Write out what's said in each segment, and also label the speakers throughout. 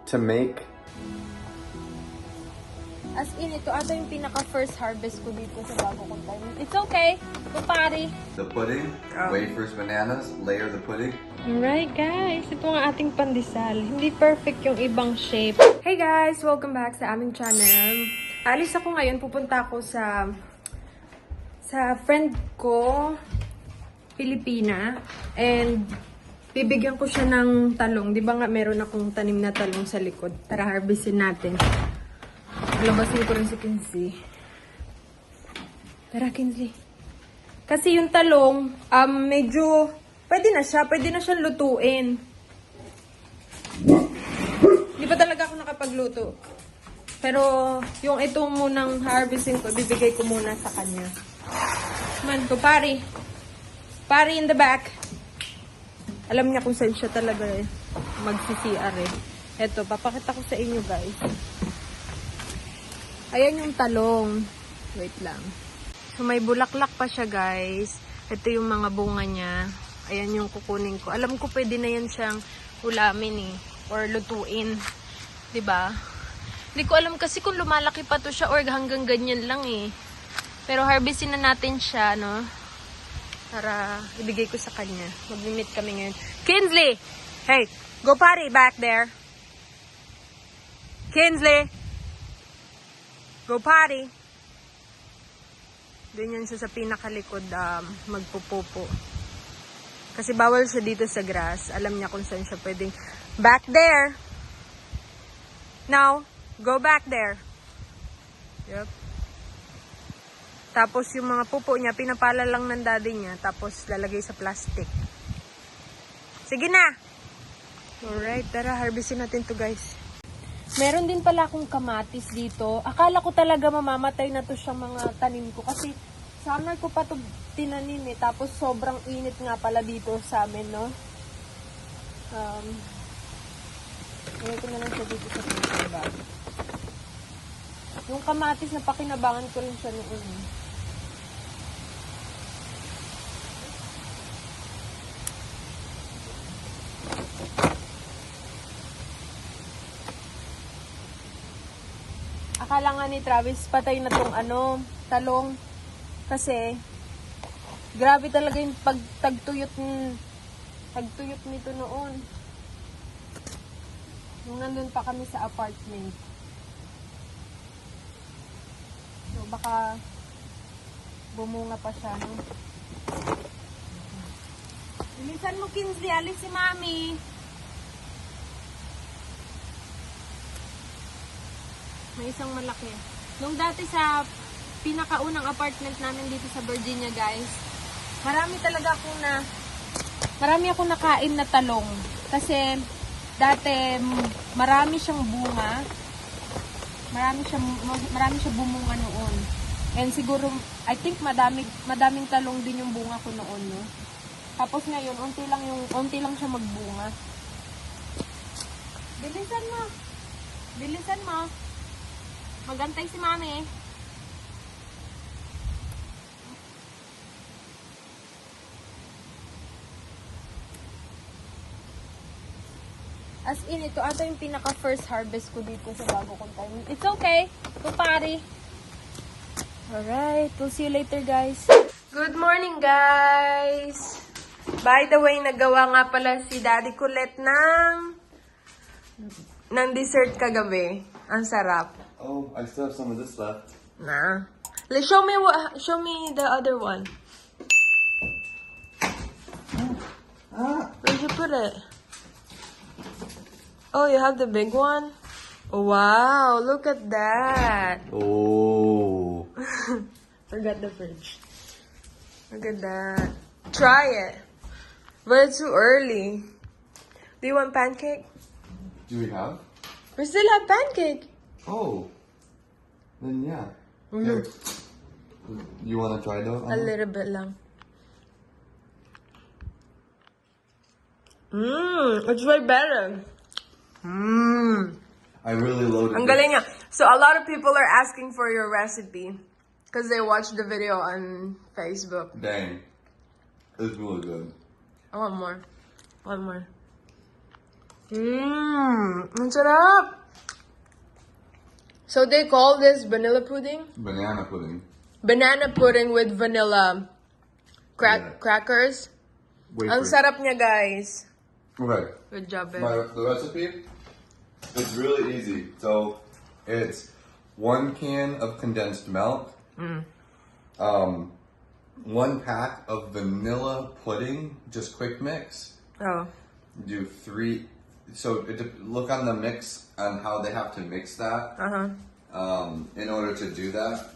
Speaker 1: to make.
Speaker 2: As in, ito ata yung pinaka-first harvest ko dito sa bago kong time. It's okay. Kupari.
Speaker 1: The pudding, wafers, bananas, layer the pudding.
Speaker 2: Alright guys, ito ang ating pandesal. Hindi perfect yung ibang shape. Hey guys! Welcome back sa aming channel. Alis ako ngayon. Pupunta ako sa friend ko, Pilipina. And bibigyan ko siya ng talong. Di ba nga meron akong tanim na talong sa likod? Tara, harvestin natin. Labasin ko rin si Kinsley. Tara, Kinsley. Kasi yung talong, medyo, pwede na siyang lutuin. Di pa talaga ako nakapagluto. Pero, yung ito munang harvesting ko, bibigay ko muna sa kanya. Man, kupari. Pari in the back. Alam niya kung saan siya talaga mag-CCR eh. Eto, papakita ko sa inyo guys. Ayan yung talong. Wait lang. So, may bulaklak pa siya, guys. Ito yung mga bunga niya. Ayan yung kukunin ko. Alam ko pwede na yan siyang ulamin eh. Or lutuin. 'Di ba? Hindi ko alam kasi kung lumalaki pa to siya or hanggang ganyan lang eh. Pero harvestin na natin siya, no? Para ibigay ko sa kanya. Mag-meet kami ngayon. Kinsley! Hey! Go party back there! Kinsley! Go potty. Doon yan siya sa pinakalikod magpupupo. Kasi bawal siya dito sa grass. Alam niya kung saan siya pwedeng. Back there. Now, go back there. Yep. Tapos yung mga pupo niya, pinapala lang ng daddy niya. Tapos lalagay sa plastic. Sige na. Alright, tara, harvestin natin to guys. Meron din pala akong kamatis dito. Akala ko talaga mamamatay na to siyang mga tanim ko. Kasi summer ko pa to tinanim eh. Tapos sobrang init nga pala dito sa amin, no? Ngayon ko na lang siya dito sa pinaka bag. Yung kamatis, napakinabangan ko rin siya noon. Akala nga ni Travis, patay na tong talong. Kasi, grabe talaga yung pagtagtuyot nito noon. Nung nandun pa kami sa apartment. So, baka bumunga pa siya, no? Bilisan mo, Kinsley. Alis si Mami. May isang malaki. Nung dati sa pinakaunang apartment namin dito sa Virginia, guys, marami akong nakain na talong. Kasi, dati, marami siyang bunga. Marami siyang bumunga noon. And siguro, I think madaming talong din yung bunga ko noon, no? Tapos ngayon, unti lang siya magbunga. Bilisan mo. Magantay si Mami. As in, ito ata yung pinaka-first harvest ko dito sa bago kong time. It's okay. Kupari. Alright. We'll see you later, guys. Good morning, guys. By the way, nagawa nga pala si Daddy Colette ng dessert kagabi. Ang sarap.
Speaker 1: Oh, I still have some of this left.
Speaker 2: Nah. Show me the other one. Where'd you put it? Oh, you have the big one? Wow, look at that.
Speaker 1: Oh.
Speaker 2: Forgot the fridge. Look at that. Try it. But it's too early. Do you want pancake?
Speaker 1: Do we have?
Speaker 2: We still have pancake.
Speaker 1: Oh. Then yeah.
Speaker 2: Mm.
Speaker 1: Here. You want to try though?
Speaker 2: A little bit lang. It's way better.
Speaker 1: I really loaded
Speaker 2: Ang
Speaker 1: it.
Speaker 2: galing niya. So a lot of people are asking for your recipe because they watched the video on Facebook.
Speaker 1: Dang. It's really good.
Speaker 2: I want more. One more. Ang sarap! So they call this vanilla pudding?
Speaker 1: Banana pudding.
Speaker 2: Banana pudding with vanilla
Speaker 1: Yeah.
Speaker 2: crackers. Ang
Speaker 1: Wafers.
Speaker 2: sarap niya, guys.
Speaker 1: Okay.
Speaker 2: Good job, babe.
Speaker 1: The recipe is really easy. So it's 1 can of condensed milk, 1 pack of vanilla pudding, just quick mix.
Speaker 2: Oh.
Speaker 1: Do 3. So look on the mix on how they have to mix that in order to do that.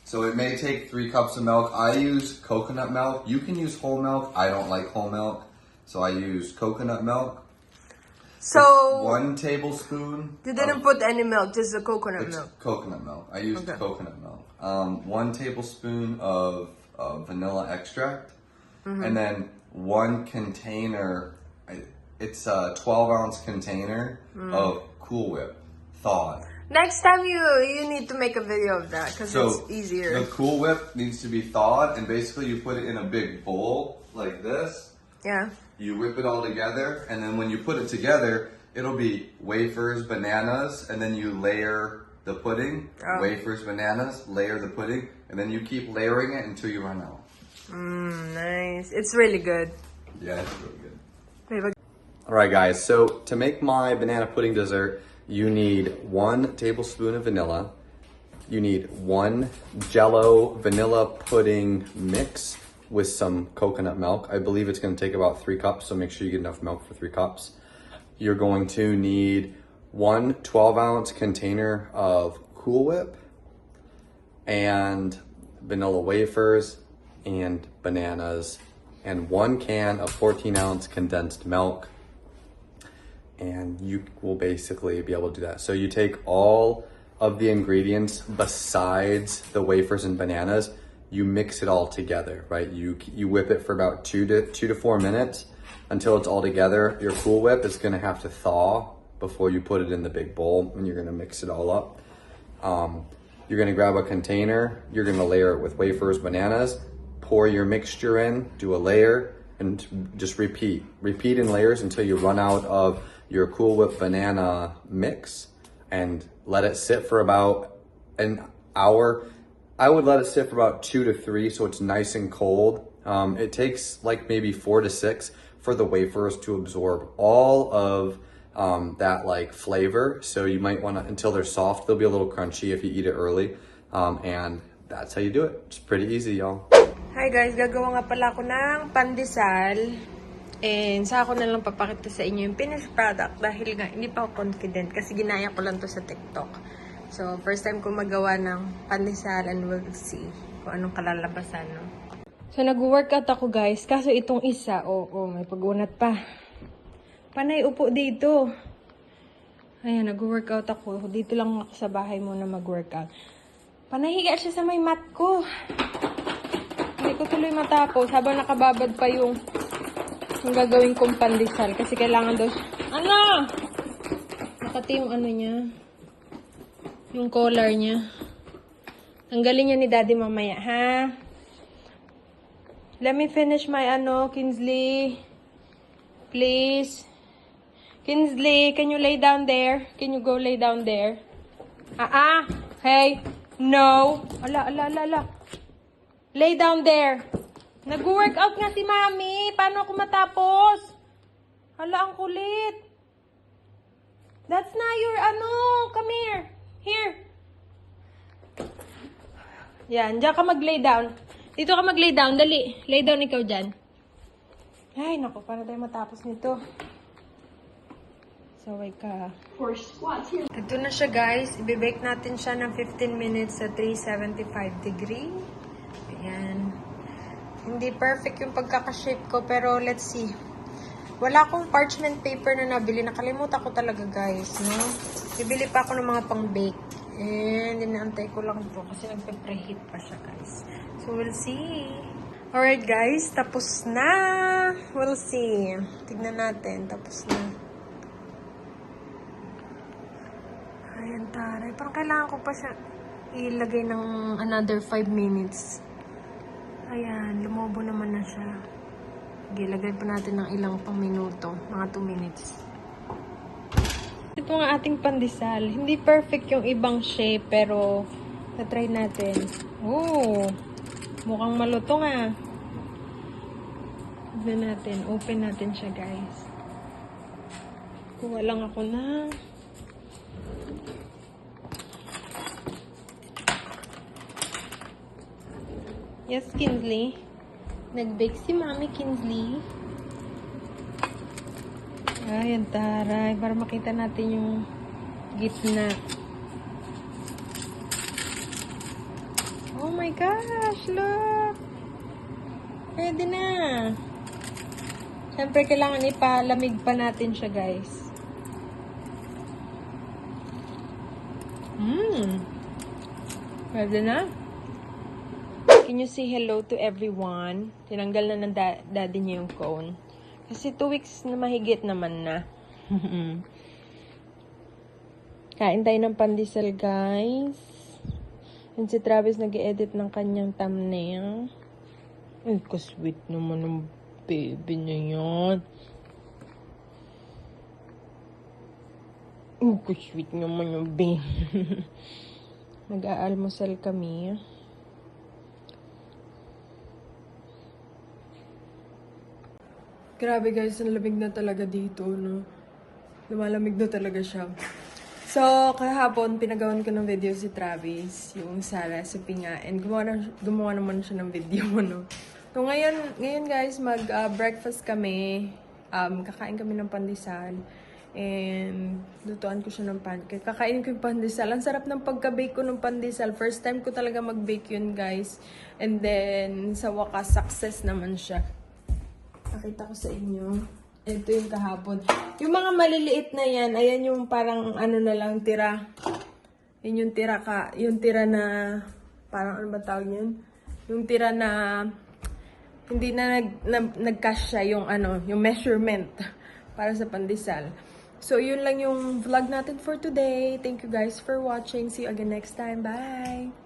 Speaker 1: So it may take 3 cups of milk. I use coconut milk. You can use whole milk. I don't like whole milk, so I use coconut milk.
Speaker 2: So
Speaker 1: 1 tablespoon.
Speaker 2: you didn't put any milk, just the coconut
Speaker 1: It's
Speaker 2: milk.
Speaker 1: coconut milk. I used
Speaker 2: Okay.
Speaker 1: coconut milk. 1 tablespoon of vanilla extract, and then 1 container. It's a 12-ounce container of Cool Whip, thawed.
Speaker 2: Next time you need to make a video of that because it's easier.
Speaker 1: The Cool Whip needs to be thawed, and basically you put it in a big bowl like this.
Speaker 2: Yeah.
Speaker 1: You whip it all together, and then when you put it together, it'll be wafers, bananas, and then you layer the pudding.
Speaker 2: Oh.
Speaker 1: Wafers, bananas, layer the pudding, and then you keep layering it until you run out.
Speaker 2: Nice. It's really good.
Speaker 1: Yeah, it's really good.
Speaker 2: Babe,
Speaker 1: Alright guys, so to make my banana pudding dessert, you need 1 tablespoon of vanilla. You need 1 Jell-O vanilla pudding mix with some coconut milk. I believe it's going to take about 3 cups, so make sure you get enough milk for 3 cups. You're going to need 1 12-ounce container of Cool Whip and vanilla wafers and bananas and 1 can of 14-ounce condensed milk. And you will basically be able to do that. So you take all of the ingredients besides the wafers and bananas, you mix it all together, right? You whip it for about 2 to 4 minutes until it's all together. Your Cool Whip is gonna have to thaw before you put it in the big bowl, and you're gonna mix it all up. You're gonna grab a container, you're gonna layer it with wafers, bananas, pour your mixture in, do a layer, and just repeat in layers until you run out of your Cool Whip banana mix, and let it sit for about an hour. I would let it sit for about 2 to 3 so it's nice and cold. It takes like maybe 4 to 6 for the wafers to absorb all of that like flavor. So you might want to, until they're soft, they'll be a little crunchy if you eat it early. And that's how you do it. It's pretty easy, y'all.
Speaker 2: Hi guys, gagawa nga pala ako ng pandesal. And sa ako na lang papakita sa inyo yung finished product dahil nga hindi pa ako confident kasi ginaya ko lang to sa TikTok. So, first time ko magawa ng pandesal and we'll see kung anong kalalabasan, no? So, nag-workout ako guys. Kaso itong isa, may pag-unat pa. Panay upo dito. Ayan, nag-workout ako. Dito lang ako sa bahay muna mag-workout. Panahiga siya sa may mat ko. Hindi ko tuloy matapos habang nakababad pa yung gagawin kong pandesal kasi kailangan daw nakati yung ano niya, yung collar niya. Tanggalin niya ni daddy mamaya, ha? Let me finish my Kinsley, please. Kinsley, can you lay down there? Can you go lay down there? Hey, no. Ala. Lay down there. Nag-workout nga si Mami. Paano ako matapos? Hala, ang kulit. That's not your Come here. Here. Yan, diyan ka mag-lay down. Dito ka mag-lay down. Dali. Lay down ikaw dyan. Ay, naku. Paano tayo matapos nito? Saway ka. Ito na siya, guys. Ibibake natin siya ng 15 minutes sa 375 degree. Ayan. Hindi perfect yung pagkakashape ko, pero let's see. Wala akong parchment paper na nabili. Nakalimutan ko talaga, guys, no? Bibili pa ako ng mga pang-bake. And inaantay ko lang to kasi nagpe-preheat pa siya, guys. So, we'll see. Alright, guys. Tapos na. We'll see. Tignan natin. Tapos na. Ayan, taray. Parang kailangan ko pa siya ilagay ng another 5 minutes. Ayan, lumobo naman na siya. Ilagay pa natin ng ilang pang minuto. Mga 2 minutes. Ito ang ating pandesal. Hindi perfect yung ibang shape, pero na-try natin. Oh, mukhang malutong ah. Tignan natin. Open natin siya, guys. Kuha lang ako ng yes, Kinsley. Nag-bake si Mami Kinsley. Ay, ang taray. Para makita natin yung gitna. Oh my gosh, look! Pwede na. Siyempre, kailangan ipalamig pa natin siya, guys. Pwede na. Can you say hello to everyone? Tinanggal na ng daddy niya yung cone. Kasi 2 weeks na mahigit naman na. Kain tayo ng pandesal, guys. And si Travis nag-edit ng kanyang thumbnail. Ay, ka-sweet naman ng baby niya yan. Ay, ka-sweet naman yung baby. Mag-aalmusal kami. Grabe guys, ang lamig na talaga dito, no? Lumalamig na talaga siya. So, kahapon, pinagawan ko ng video si Travis, yung sa recipe nga, and gumawa naman siya ng video, no? So, ngayon guys, mag-breakfast kami, kakain kami ng pandesal, and lutuan ko siya ng pancake. Kakain ko yung pandesal. Ang sarap ng pagka-bake ko ng pandesal. First time ko talaga mag-bake yun, guys. And then, sa wakas, success naman siya. Pakita ko sa inyo. Ito yung kahapon. Yung mga maliliit na yan, ayan yung parang ano na lang, tira. Yun yung tira yung tira na, parang ano ba tawag yun? Yung tira na, hindi na nagkasya yung ano, yung measurement para sa pandesal. So, yun lang yung vlog natin for today. Thank you guys for watching. See you again next time. Bye!